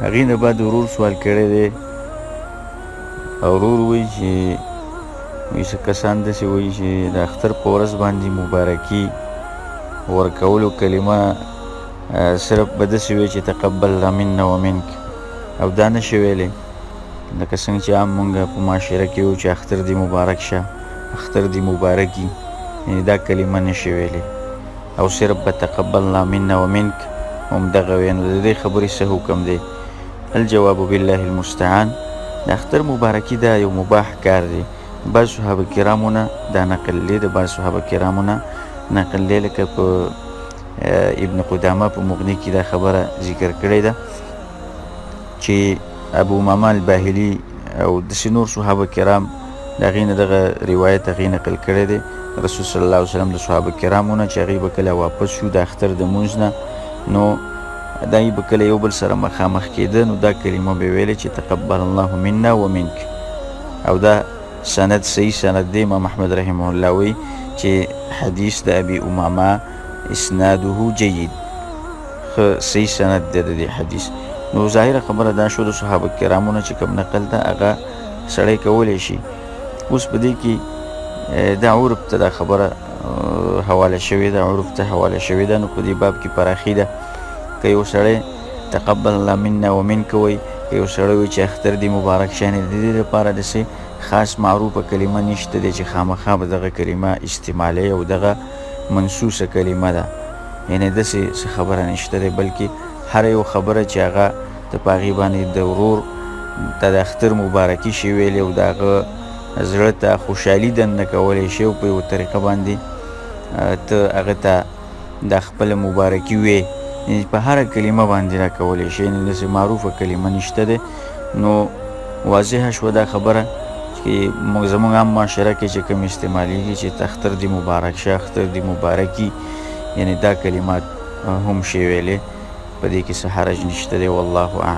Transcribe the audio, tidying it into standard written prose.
هغې نه بعد ورور سوال کړی دی او ورور وایي چې څه کسان داسې وایي چې د اختر په ورځ باندې مبارکي ورکولو کلمه صرف به داسې وایي چې تقبل الله منا ومنک او دا نه شي ویلی لکه څنګه چې عام مونږ په معاشره کې وایو چې اختر دې مبارک شه، اختر دې مبارکي، یعنې دا کلمه نه شي ویلی او صرف به تقبل الله منا ومنک همدغه وایي. نو د دې خبرې څه حکم دی؟ الجواب بالله المستعان. د اختر مبارکي دا یو مباح کار دی. بعض صحابه کرامو نه دا نقل دی، د بعض صحابه کرامو نه نقل دی، لکه په ابن قدامه په مغني کې دا خبره ذکر کړې ده چې ابو امامه الباهلي او داسې نور صحابه کرام د هغې نه دغه روایت هغې نقل کړی دی رسول صلی الله علیه وسلم د صحابه کرامو نه چې هغې به کله واپس شو د اختر د مونځ نه، نو دای به کله یو بل سره مخامخ کېده، نو دا کلمه به ویلې چې تقبل الله منا ومنک. او دا سند صحیح سند دی. امام احمد رحمه الله وی چې حدیث د ابي امامه اسناده جید، صحیح سند دی د دې حدیث. نو ظاهره خبره دا شو د صحابه کرامو نه چې کوم نقل ده هغه سړی کولی شي. اوس په دې کې دا عرف ته دا خبره حواله شوې ده، عرف ته حواله شوې ده. نو په دې باب کې پراخي ده. که یو سړی تقبل الله منا ومنک وایي، که یو سړی وایي چې اختر دې مبارک شه، د دې لپاره داسې خاص معروفه کلمه نشته دی چې خامخا به دغه کلمه استعمالوي او دغه منسوسه کلمه ده، یعنې داسې څه خبره نشته دی، بلکې هر یو خبره چې هغه ته په هغې باندې د ورور ته د اختر مبارکي شي ویلې او د هغه زړه ته خوشحالي دننه کولی شي او په یو طریقه باندې ته هغه ته د خپله مبارکي ویې، په هره کلمه باندې را کولی شي، یعنې داسې معروفه کلمه نشته دی. نو واضحه شوه دا خبره چې زموږ عام معاشره کې چې کوم استعمالیږي چې اختر دې مبارک شه، اختر دې مبارکي، یعنې دا کلمات هم شي ویلې، په دې کې څه حرج نشته دی. والله اعلم.